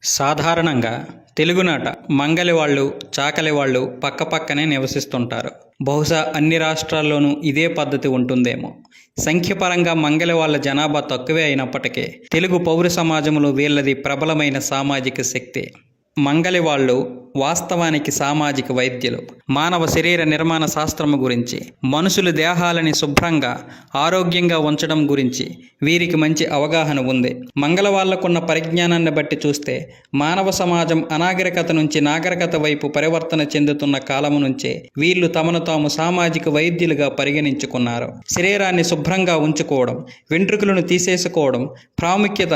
సాధారణంగా తెలుగునాట మంగలి వాళ్ళు, చాకలి వాళ్ళు పక్కపక్కనే నివసిస్తుంటారు. బహుశా అన్ని రాష్ట్రాల్లోనూ ఇదే పద్ధతి ఉంటుందేమో. సంఖ్యపరంగా మంగలి వాళ్ళ జనాభా తక్కువే అయినప్పటికీ తెలుగు పౌర సమాజంలో వీళ్ళది ప్రబలమైన సామాజిక శక్తి. మంగలి వాళ్ళు వాస్తవానికి సామాజిక వైద్యులు. మానవ శరీర నిర్మాణ శాస్త్రము గురించి, మనుషుల దేహాలని శుభ్రంగా ఆరోగ్యంగా ఉంచడం గురించి వీరికి మంచి అవగాహన ఉంది. మంగళ వాళ్లకున్న పరిజ్ఞానాన్ని బట్టి చూస్తే మానవ సమాజం అనాగరికత నుంచి నాగరికత వైపు పరివర్తన చెందుతున్న కాలము నుంచే వీళ్ళు తమను తాము సామాజిక వైద్యులుగా పరిగణించుకున్నారు. శరీరాన్ని శుభ్రంగా ఉంచుకోవడం, వెంట్రుకలను తీసేసుకోవడం ప్రాముఖ్యత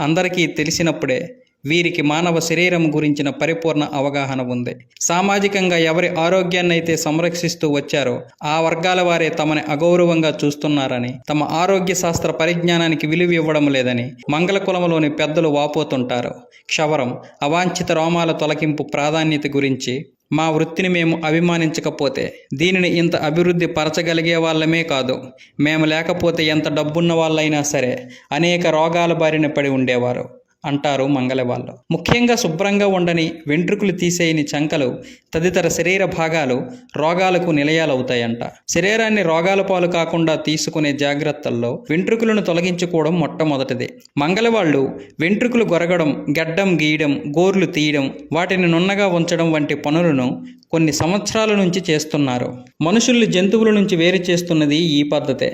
అందరికీ తెలిసినప్పుడే వీరికి మానవ శరీరం గురించిన పరిపూర్ణ అవగాహన ఉంది. సామాజికంగా ఎవరి ఆరోగ్యాన్నైతే సంరక్షిస్తూ వచ్చారో ఆ వర్గాల వారే తమని అగౌరవంగా చూస్తున్నారని, తమ ఆరోగ్య శాస్త్ర పరిజ్ఞానానికి విలువ ఇవ్వడం లేదని మంగళ కులంలోని పెద్దలు వాపోతుంటారు. క్షవరం, అవాంఛిత రోమాల తొలగింపు ప్రాధాన్యత గురించి మా వృత్తిని మేము అభిమానించకపోతే దీనిని ఇంత అభివృద్ధి పరచగలిగే వాళ్ళమే కాదు, మేము లేకపోతే ఎంత డబ్బున్న వాళ్ళైనా సరే అనేక రోగాల బారిన పడి ఉండేవారు అంటారు మంగలి వాళ్ళు. ముఖ్యంగా శుభ్రంగా ఉండని, వెంట్రుకలు తీసేయని చంకలు తదితర శరీర భాగాలు రోగాలకు నిలయాలవుతాయంట. శరీరాన్ని రోగాల పాలు కాకుండా తీసుకునే జాగ్రత్తల్లో వెంట్రుకలను తొలగించుకోవడం మొట్టమొదటిది. మంగలి వాళ్ళు వెంట్రుకలు గొరగడం, గడ్డం గీయడం, గోర్లు తీయడం, వాటిని నున్నగా ఉంచడం వంటి పనులను కొన్ని సంవత్సరాల నుంచి చేస్తున్నారు. మనుషుల్ని జంతువుల నుంచి వేరు చేస్తున్నది ఈ పద్ధతే.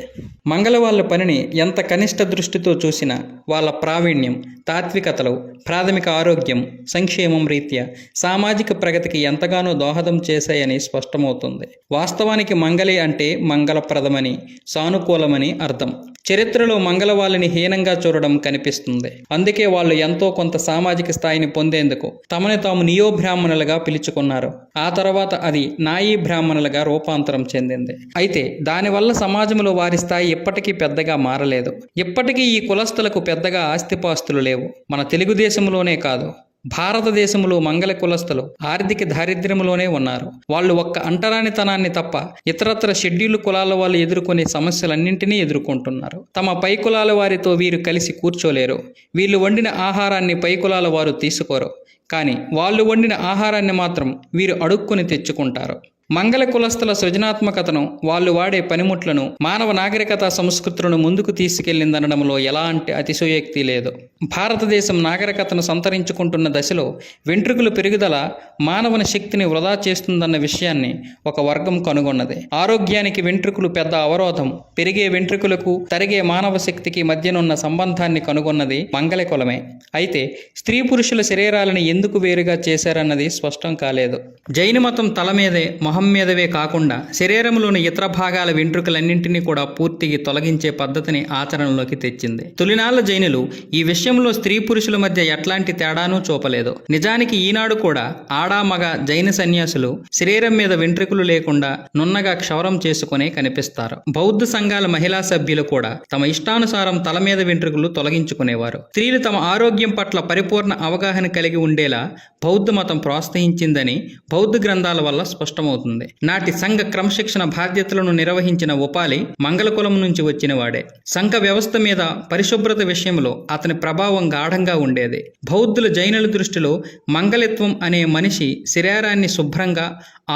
మంగళ వాళ్ళ పనిని ఎంత కనిష్ట దృష్టితో చూసినా వాళ్ళ ప్రావీణ్యం, తాత్వికతలు, ప్రాథమిక ఆరోగ్యం, సంక్షేమం రీత్యా సామాజిక ప్రగతికి ఎంతగానో దోహదం చేశాయని స్పష్టమవుతుంది. వాస్తవానికి మంగలి అంటే మంగళప్రదమని, సానుకూలమని అర్థం. చరిత్రలో మంగళ వాళ్ళని హీనంగా చూడడం కనిపిస్తుంది. అందుకే వాళ్ళు ఎంతో కొంత సామాజిక స్థాయిని పొందేందుకు తమని తాము నియో బ్రాహ్మణులుగా పిలుచుకున్నారు. ఆ తర్వాత అది నాయీ బ్రాహ్మణులుగా రూపాంతరం చెందింది. అయితే దానివల్ల సమాజంలో వారి స్థాయి ఇప్పటికీ పెద్దగా మారలేదు. ఇప్పటికీ ఈ కులస్తులకు పెద్దగా ఆస్తిపాస్తులు లేవు. మన తెలుగుదేశంలోనే కాదు, భారతదేశంలో మంగళ కులస్తులు ఆర్థిక దారిద్ర్యంలోనే ఉన్నారు. వాళ్ళు ఒక్క అంటరానితనాన్ని తప్ప ఇతరత్ర షెడ్యూల్ కులాల వాళ్ళు ఎదుర్కొనే సమస్యలన్నింటినీ ఎదుర్కొంటున్నారు. తమ పై కులాల వారితో వీరు కలిసి కూర్చోలేరు. వీళ్ళు వండిన ఆహారాన్ని పై కులాల వారు తీసుకోరు, కానీ వాళ్ళు వండిన ఆహారాన్ని మాత్రం వీరు అడుక్కుని తెచ్చుకుంటారు. మంగళ కులస్తుల సృజనాత్మకతను, వాళ్ళు వాడే పనిముట్లను, మానవ నాగరికత సంస్కృతులను ముందుకు తీసుకెళ్లిందనడంలో ఎలాంటి అతిశయోక్తి లేదు. భారతదేశం నాగరికతను సంతరించుకుంటున్న దశలో వెంట్రుకల పెరుగుదల మానవుని శక్తిని వృధా చేస్తుందన్న విషయాన్ని ఒక వర్గం కనుగొన్నది. ఆరోగ్యానికి వెంట్రుకలు పెద్ద అవరోధం, పెరిగే వెంట్రుకలకు తరిగే మానవ శక్తికి మధ్యనున్న సంబంధాన్ని కనుగొన్నది మంగళ కులమే. అయితే స్త్రీ పురుషుల శరీరాలను ఎందుకు వేరుగా చేశారన్నది స్పష్టం కాలేదు. జైన మతం తల మీదే, మొహం మీదవే కాకుండా శరీరంలోని ఇతర భాగాల వెంట్రుకలన్నింటినీ కూడా పూర్తిగా తొలగించే పద్ధతిని ఆచరణలోకి తెచ్చింది. తొలినాళ్ల జైనులు ఈ విషయంలో స్త్రీ పురుషుల మధ్య ఎట్లాంటి తేడానూ చూపలేదు. నిజానికి ఈనాడు కూడా ఆడా మగ జైన సన్యాసులు శరీరం మీద వెంట్రుకలు లేకుండా నున్నగా క్షవరం చేసుకునే కనిపిస్తారు. బౌద్ధ సంఘాల మహిళా సభ్యులు కూడా తమ ఇష్టానుసారం తల మీద వెంట్రుకలు తొలగించుకునేవారు. స్త్రీలు తమ ఆరోగ్యం పట్ల పరిపూర్ణ అవగాహన కలిగి ఉండేలా బౌద్ధ మతం ప్రోత్సహించిందని బౌద్ధ గ్రంథాల వల్ల స్పష్టమవుతుంది. నాటి సంఘ క్రమశిక్షణ బాధ్యతలను నిర్వహించిన ఉపాలి మంగళ కులం నుంచి వచ్చిన వాడే. సంఘ వ్యవస్థ మీద పరిశుభ్రత విషయంలో అతని ప్రభావం గాఢంగా ఉండేది. బౌద్ధుల, జైనుల దృష్టిలో మంగళత్వం అనే మనిషి శరీరాన్ని శుభ్రంగా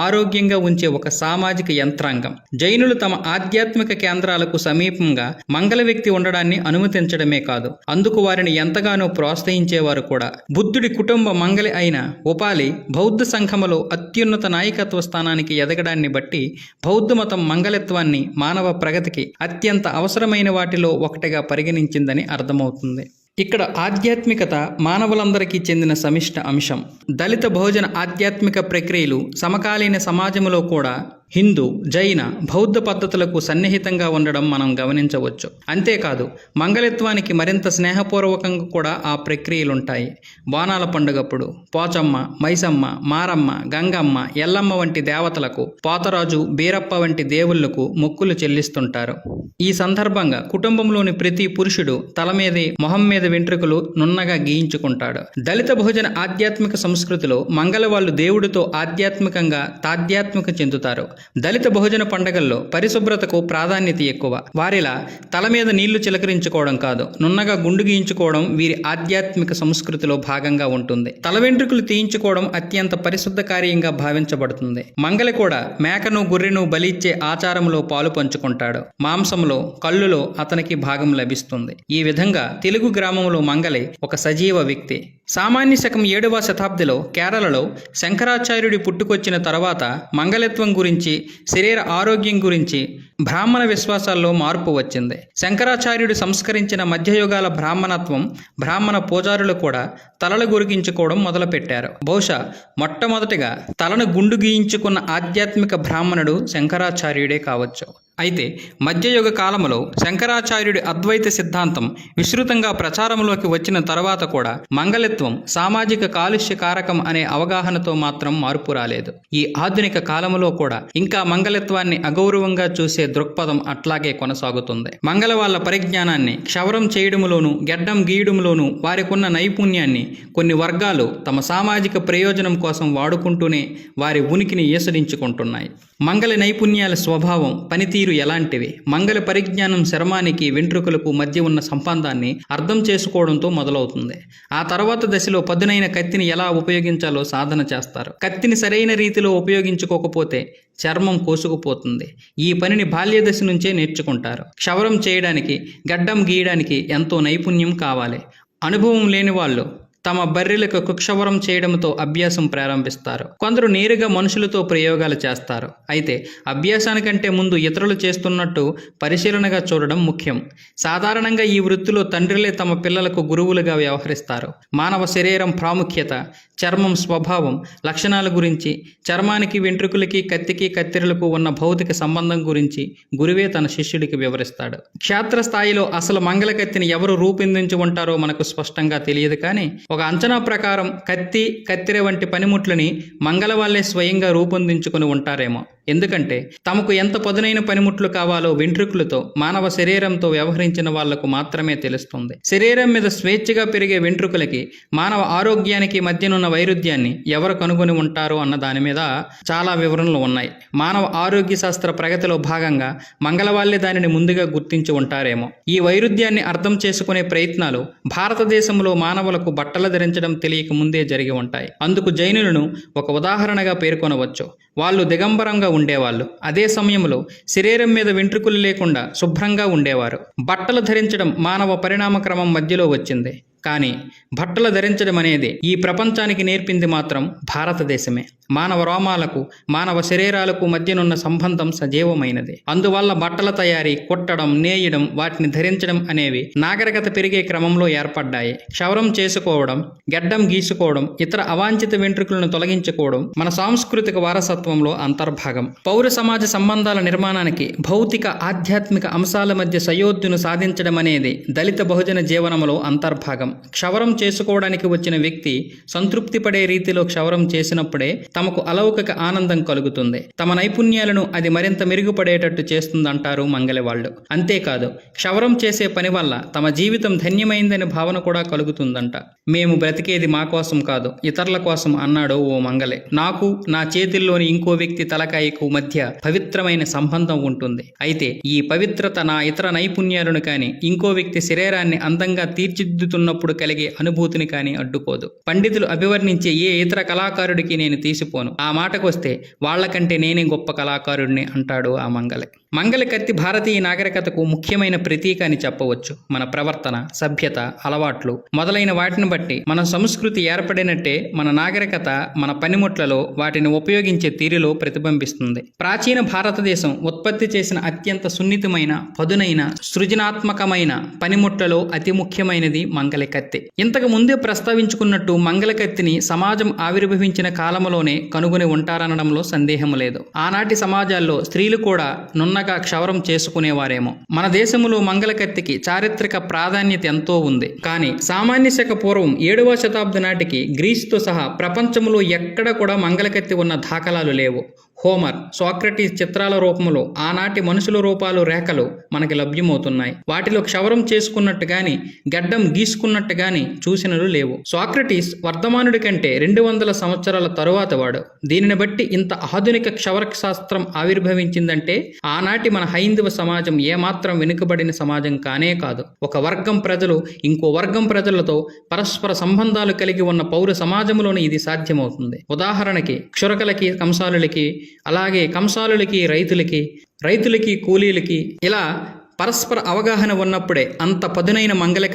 ఆరోగ్యంగా ఉంచే ఒక సామాజిక యంత్రాంగం. జైనులు తమ ఆధ్యాత్మిక కేంద్రాలకు సమీపంగా మంగళ వ్యక్తి ఉండడాన్ని అనుమతించడమే కాదు, అందుకు వారిని ఎంతగానో ప్రోత్సహించేవారు కూడా. బుద్ధుడి కుటుంబ మంగళి అయిన ఉపాలి బౌద్ధ సంఘములో అత్యున్నత నాయకత్వ స్థానానికి ఎదగడాన్ని బట్టి బౌద్ధ మతం మంగళత్వాన్ని మానవ ప్రగతికి అత్యంత అవసరమైన వాటిలో ఒకటిగా పరిగణించిందని అర్థమవుతుంది. ఇక్కడ ఆధ్యాత్మికత మానవులందరికీ చెందిన సమిష్ట అంశం. దళిత బహుజన ఆధ్యాత్మిక ప్రక్రియలు సమకాలీన సమాజంలో కూడా హిందూ, జైన, బౌద్ధ పద్ధతులకు సన్నిహితంగా ఉండడం మనం గమనించవచ్చు. అంతేకాదు మంగళత్వానికి మరింత స్నేహపూర్వకంగా కూడా ఆ ప్రక్రియలుంటాయి. బోనాల పండుగప్పుడు పోచమ్మ, మైసమ్మ, మారమ్మ, గంగమ్మ, ఎల్లమ్మ వంటి దేవతలకు, పోతరాజు, బీరప్ప వంటి దేవుళ్లకు మొక్కులు చెల్లిస్తుంటారు. ఈ సందర్భంగా కుటుంబంలోని ప్రతి పురుషుడు తల మీదే, మొహం మీద వెంట్రుకలు నున్నగా గీయించుకుంటాడు. దళిత బహుజన ఆధ్యాత్మిక సంస్కృతిలో మంగళ వాళ్ళు దేవుడితో ఆధ్యాత్మికంగా తాధ్యాత్మిక చెందుతారు. దళిత బహుజన పండగల్లో పరిశుభ్రతకు ప్రాధాన్యత ఎక్కువ. వారిలా తల మీద నీళ్లు చిలకరించుకోవడం కాదు, నున్నగా గుండు గీయించుకోవడం వీరి ఆధ్యాత్మిక సంస్కృతిలో భాగంగా ఉంటుంది. తల వెంట్రుకలు తీయించుకోవడం అత్యంత పరిశుద్ధ కార్యంగా భావించబడుతుంది. మంగలి కూడా మేకను గొర్రెను బలి ఇచ్చే ఆచారంలో పాలు పంచుకుంటాడు. మాంసంలో కళ్ళులో అతనికి భాగం లభిస్తుంది. ఈ విధంగా తెలుగు గ్రామంలో మంగలి ఒక సజీవ వ్యక్తి. సామాన్య శకం 7వ శతాబ్దిలో కేరళలో శంకరాచార్యుడి పుట్టుకొచ్చిన తర్వాత మంగళత్వం గురించి, శరీర ఆరోగ్యం గురించి బ్రాహ్మణ విశ్వాసాల్లో మార్పు వచ్చింది. శంకరాచార్యుడు సంస్కరించిన మధ్యయుగాల బ్రాహ్మణత్వం, బ్రాహ్మణ పూజారులు కూడా తలలు గురిగించుకోవడం మొదలుపెట్టారు. బహుశా మొట్టమొదటిగా తలను గుండు గీయించుకున్న ఆధ్యాత్మిక బ్రాహ్మణుడు శంకరాచార్యుడే కావచ్చు. అయితే మధ్యయుగ కాలంలో శంకరాచార్యుడి అద్వైత సిద్ధాంతం విస్తృతంగా ప్రచారంలోకి వచ్చిన తర్వాత కూడా మంగళత్వం సామాజిక కాలుష్య కారకం అనే అవగాహనతో మాత్రం మార్పు రాలేదు. ఈ ఆధునిక కాలంలో కూడా ఇంకా మంగళత్వాన్ని అగౌరవంగా చూసే దృక్పథం అట్లాగే కొనసాగుతుంది. మంగళ వాళ్ళ పరిజ్ఞానాన్ని క్షవరం చేయడంలోనూ, గెడ్డం గీయడంలోనూ వారికున్న నైపుణ్యాన్ని కొన్ని వర్గాలు తమ సామాజిక ప్రయోజనం కోసం వాడుకుంటూనే వారి ఉనికిని ఈసడించుకుంటున్నాయి. మంగళ నైపుణ్యాల స్వభావం, పనితీరు ఎలాంటివి? మంగళ పరిజ్ఞానం చర్మానికి వెంట్రుకలకు మధ్య ఉన్న సంబంధాన్ని అర్థం చేసుకోవడంతో మొదలవుతుంది. ఆ తర్వాత దశలో పదునైన కత్తిని ఎలా ఉపయోగించాలో సాధన చేస్తారు. కత్తిని సరైన రీతిలో ఉపయోగించుకోకపోతే చర్మం కోసుకుపోతుంది. ఈ పనిని బాల్య దశ నుంచే నేర్చుకుంటారు. క్షవరం చేయడానికి, గడ్డం గీయడానికి ఎంతో నైపుణ్యం కావాలి. అనుభవం లేని వాళ్ళు తమ బర్రెలకు కుక్షవరం చేయడంతో అభ్యాసం ప్రారంభిస్తారు. కొందరు నేరుగా మనుషులతో ప్రయోగాలు చేస్తారు. అయితే అభ్యాసానికంటే ముందు ఇతరులు చేస్తున్నట్టు పరిశీలనగా చూడడం ముఖ్యం. సాధారణంగా ఈ వృత్తిలో తండ్రులే తమ పిల్లలకు గురువులుగా వ్యవహరిస్తారు. మానవ శరీరం ప్రాముఖ్యత, చర్మం స్వభావం, లక్షణాల గురించి, చర్మానికి వెంట్రుకలకి కత్తికి కత్తెరలకు ఉన్న భౌతిక సంబంధం గురించి గురువే తన శిష్యుడికి వివరిస్తాడు. క్షేత్రస్థాయిలో అసలు మంగళ కత్తిని ఎవరు రూపొందించి ఉంటారో మనకు స్పష్టంగా తెలియదు. కానీ ఒక అంచనా ప్రకారం కత్తి, కత్తెర వంటి పనిముట్లని మంగళ వాళ్ళే స్వయంగా రూపొందించుకుని ఉంటారేమో. ఎందుకంటే తమకు ఎంత పదునైన పనిముట్లు కావాలో వెంట్రుకలతో, మానవ శరీరంతో వ్యవహరించిన వాళ్లకు మాత్రమే తెలుస్తుంది. శరీరం మీద స్వేచ్ఛగా పెరిగే వెంట్రుకలకి మానవ ఆరోగ్యానికి మధ్యనున్న వైరుధ్యాన్ని ఎవరు కనుగొని ఉంటారో అన్న దాని మీద చాలా వివరణలు ఉన్నాయి. మానవ ఆరోగ్య శాస్త్ర ప్రగతిలో భాగంగా మంగళ వాళ్ళే దానిని ముందుగా గుర్తించి ఉంటారేమో. ఈ వైరుధ్యాన్ని అర్థం చేసుకునే ప్రయత్నాలు భారతదేశంలో మానవులకు బట్టలు ధరించడం తెలియక ముందే జరిగి ఉంటాయి. అందుకు జైనులను ఒక ఉదాహరణగా పేర్కొనవచ్చు. వాళ్ళు దిగంబరంగా ఉండేవాళ్ళు. అదే సమయంలో శరీరం మీద వెంట్రుకలు లేకుండా శుభ్రంగా ఉండేవారు. బట్టలు ధరించడం మానవ పరిణామ క్రమం మధ్యలో వచ్చింది. కానీ బట్టలు ధరించడం అనేది ఈ ప్రపంచానికి నేర్పింది మాత్రం భారతదేశమే. మానవ రోమాలకు, మానవ శరీరాలకు మధ్యనున్న సంబంధం సజీవమైనది. అందువల్ల బట్టల తయారీ, కుట్టడం, నేయడం, వాటిని ధరించడం అనేవి నాగరికత పెరిగే క్రమంలో ఏర్పడ్డాయి. క్షవరం చేసుకోవడం, గెడ్డం గీసుకోవడం, ఇతర అవాంఛిత వెంట్రుకలను తొలగించుకోవడం మన సాంస్కృతిక వారసత్వంలో అంతర్భాగం. పౌర సమాజ సంబంధాల నిర్మాణానికి భౌతిక, ఆధ్యాత్మిక అంశాల మధ్య సయోధ్యను సాధించడం అనేది దళిత బహుజన జీవనంలో అంతర్భాగం. క్షవరం చేసుకోవడానికి వచ్చిన వ్యక్తి సంతృప్తి పడే రీతిలో క్షవరం చేసినప్పుడే తమకు అలౌకిక ఆనందం కలుగుతుంది. తమ నైపుణ్యాలను అది మరింత మెరుగుపడేటట్టు చేస్తుందంటారు మంగలి వాళ్ళు. అంతేకాదు, క్షవరం చేసే పని వల్ల తమ జీవితం ధన్యమైందనే భావన కూడా కలుగుతుందంట. మేము బ్రతికేది మా కోసం కాదు, ఇతరుల కోసం అన్నాడు ఓ మంగలి. నాకు, నా చేతిల్లోని ఇంకో వ్యక్తి తలకాయకు మధ్య పవిత్రమైన సంబంధం ఉంటుంది. అయితే ఈ పవిత్రత నా ఇతర నైపుణ్యాలను కానీ, ఇంకో వ్యక్తి శరీరాన్ని అందంగా తీర్చిదిద్దుతున్నప్పుడు కలిగే అనుభూతిని కానీ అడ్డుకోదు. పండితులు అభివర్ణించే ఏ ఇతర కళాకారుడికి నేను తీసిపోను. ఆ మాటకొస్తే వాళ్లకంటే నేనే గొప్ప కళాకారుడిని అంటాడు ఆ మంగలి. మంగలి కత్తి భారతీయ నాగరికతకు ముఖ్యమైన ప్రతీక అని చెప్పవచ్చు. మన ప్రవర్తన, సభ్యత, అలవాట్లు మొదలైన వాటిని బట్టి మన సంస్కృతి ఏర్పడినట్టే మన నాగరికత మన పనిముట్లలో వాటిని ఉపయోగించే తీరులో ప్రతిబింబిస్తుంది. ప్రాచీన భారతదేశం ఉత్పత్తి చేసిన అత్యంత సున్నితమైన, పదునైన, సృజనాత్మకమైన పనిముట్లలో అతి ముఖ్యమైనది మంగలి కత్తి. ఇంతకు ముందే ప్రస్తావించుకున్నట్టు మంగళ కత్తిని సమాజం ఆవిర్భవించిన కాలంలోనే కనుగొని ఉంటారనడంలో సందేహం లేదు. ఆనాటి సమాజాల్లో స్త్రీలు కూడా నున్నగా క్షవరం చేసుకునేవారేమో. మన దేశంలో మంగళ కత్తికి చారిత్రక ప్రాధాన్యత ఎంతో ఉంది. కానీ సామాన్య శక పూర్వం 7వ శతాబ్ది నాటికి గ్రీసుతో సహా ప్రపంచంలో ఎక్కడ కూడా మంగళ కత్తి ఉన్న దాఖలాలు లేవు. హోమర్, సోక్రటీస్ చిత్రాల రూపంలో ఆనాటి మనుషుల రూపాలు రేఖలు మనకి లభ్యమవుతున్నాయి. వాటిలో క్షవరం చేసుకున్నట్టు గాని గడ్డం గీసుకున్నట్టు గాని సూచనలు లేవు. సోక్రటీస్ వర్ధమానుడి కంటే 200 సంవత్సరాల తరువాత వాడు. దీనిని బట్టి ఇంత ఆధునిక క్షవర శాస్త్రం ఆవిర్భవించిందంటే ఆనాటి మన హైందవ సమాజం ఏమాత్రం వెనుకబడిన సమాజం కానే కాదు. ఒక వర్గం ప్రజలు ఇంకో వర్గం ప్రజలతో పరస్పర సంబంధాలు కలిగి ఉన్న పౌర సమాజంలోనే ఇది సాధ్యమవుతుంది. ఉదాహరణకి క్షురకులకి కంసాలులకి, అలాగే కంసాలులకి రైతులకి కూలీలకి ఇలా పరస్పర అవగాహన ఉన్నప్పుడే అంత పదునైన మంగళ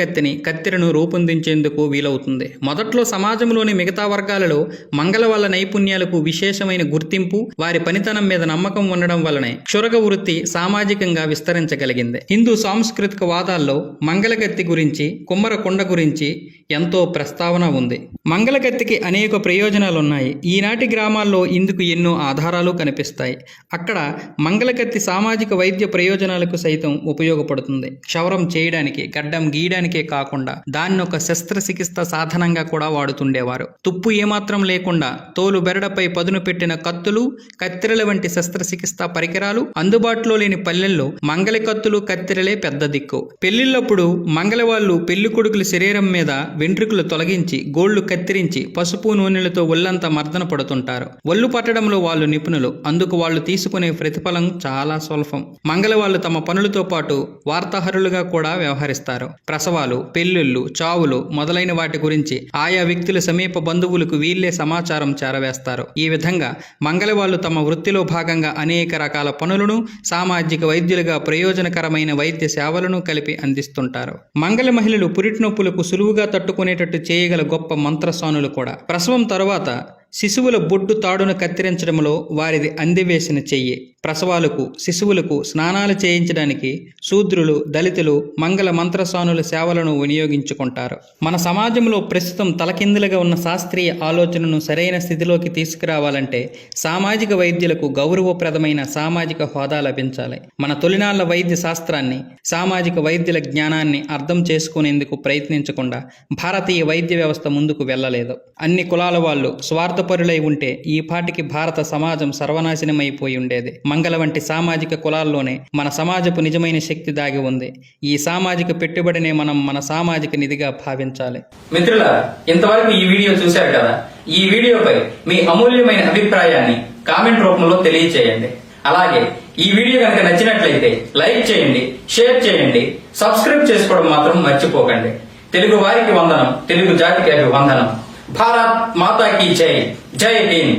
కత్తెరను రూపొందించేందుకు వీలవుతుంది. మొదట్లో సమాజంలోని మిగతా వర్గాలలో మంగళ వల్ల నైపుణ్యాలకు విశేషమైన గుర్తింపు, వారి పనితనం మీద నమ్మకం ఉండడం వల్లనే క్షురక వృత్తి సామాజికంగా విస్తరించగలిగింది. హిందూ సాంస్కృతిక వాదాల్లో మంగళకత్తి గురించి, కుమ్మరకుండ గురించి ఎంతో ప్రస్తావన ఉంది. మంగళకత్తికి అనేక ప్రయోజనాలున్నాయి. ఈనాటి గ్రామాల్లో ఇందుకు ఎన్నో ఆధారాలు కనిపిస్తాయి. అక్కడ మంగళకత్తి సామాజిక వైద్య ప్రయోజనాలకు సైతం ఉపయోగపడుతుంది. క్షవరం చేయడానికి, గడ్డం గీయడానికే కాకుండా దాన్ని ఒక శస్త్రచికిత్స సాధనంగా కూడా వాడుతుండేవారు. తుప్పు ఏమాత్రం లేకుండా తోలు బెరడపై పదును పెట్టిన కత్తులు, కత్తెరల వంటి శస్త్రచికిత్స పరికరాలు అందుబాటులో లేని పల్లెల్లో మంగళ కత్తులు, కత్తెరలే పెద్ద దిక్కు. పెళ్లిళ్లప్పుడు మంగళ వాళ్ళు పెళ్లి కొడుకుల శరీరం మీద వెంట్రుకలు తొలగించి, గోళ్లు కత్తిరించి, పసుపు నూనెలతో ఒళ్ళంతా మర్దన పడుతుంటారు. ఒళ్ళు పట్టడంలో వాళ్ళు నిపుణులు. అందుకు వాళ్ళు తీసుకునే ప్రతిఫలం చాలా స్వల్పం. మంగళ వాళ్ళు తమ పనులతో పాటు వార్తాహరులుగా కూడా వ్యవహరిస్తారు. ప్రసవాలు, పెళ్లిళ్లు, చావులు మొదలైన వాటి గురించి ఆయా వ్యక్తుల సమీప బంధువులకు వీళ్లే సమాచారం చేరవేస్తారు. ఈ విధంగా మంగళ వాళ్ళు తమ వృత్తిలో భాగంగా అనేక రకాల పనులను సామాజిక వైద్యులుగా ప్రయోజనకరమైన వైద్య సేవలను కలిపి అందిస్తుంటారు. మంగళ మహిళలు పురిటి నొప్పులకు సులువుగా తట్టుకునేటట్టు చేయగల గొప్ప మంత్రసానులు కూడా. ప్రసవం తరువాత శిశువుల బొడ్డు తాడును కత్తిరించడంలో వారిది అందివేసిన చెయ్యి. ప్రసవాలకు, శిశువులకు స్నానాలు చేయించడానికి శూద్రులు, దళితులు మంగళ మంత్రసానుల సేవలను వినియోగించుకుంటారు. మన సమాజంలో ప్రస్తుతం తలకిందులుగా ఉన్న శాస్త్రీయ ఆలోచనను సరైన స్థితిలోకి తీసుకురావాలంటే సామాజిక వైద్యులకు గౌరవప్రదమైన సామాజిక హోదా లభించాలి. మన తొలినాళ్ల వైద్య శాస్త్రాన్ని, సామాజిక వైద్యుల జ్ఞానాన్ని అర్థం చేసుకునేందుకు ప్రయత్నించకుండా భారతీయ వైద్య వ్యవస్థ ముందుకు వెళ్ళలేదు. అన్ని కులాల వాళ్ళు స్వార్థపరులై ఉంటే ఈ పాటికి భారత సమాజం సర్వనాశనమైపోయి ఉండేది. మంగళ వంటి సామాజిక కులాల్లోనే మన సమాజపు నిజమైన శక్తి దాగి ఉంది. ఈ సామాజిక పెట్టుబడినే మనం మన సామాజిక నిధిగా భావించాలి. మిత్రులారా, ఇంతవరకు ఈ వీడియో చూశారు కదా. ఈ వీడియోపై మీ అమూల్యమైన అభిప్రాయాన్ని కామెంట్ రూపంలో తెలియచేయండి. అలాగే ఈ వీడియో కనుక నచ్చినట్లయితే లైక్ చేయండి, షేర్ చేయండి, సబ్స్క్రైబ్ చేసుకోవడం మాత్రం మర్చిపోకండి. తెలుగు వారికి వందనం, తెలుగు జాతికి అభివందనం. భారత్ మాతా కీ జై. జై హింద్.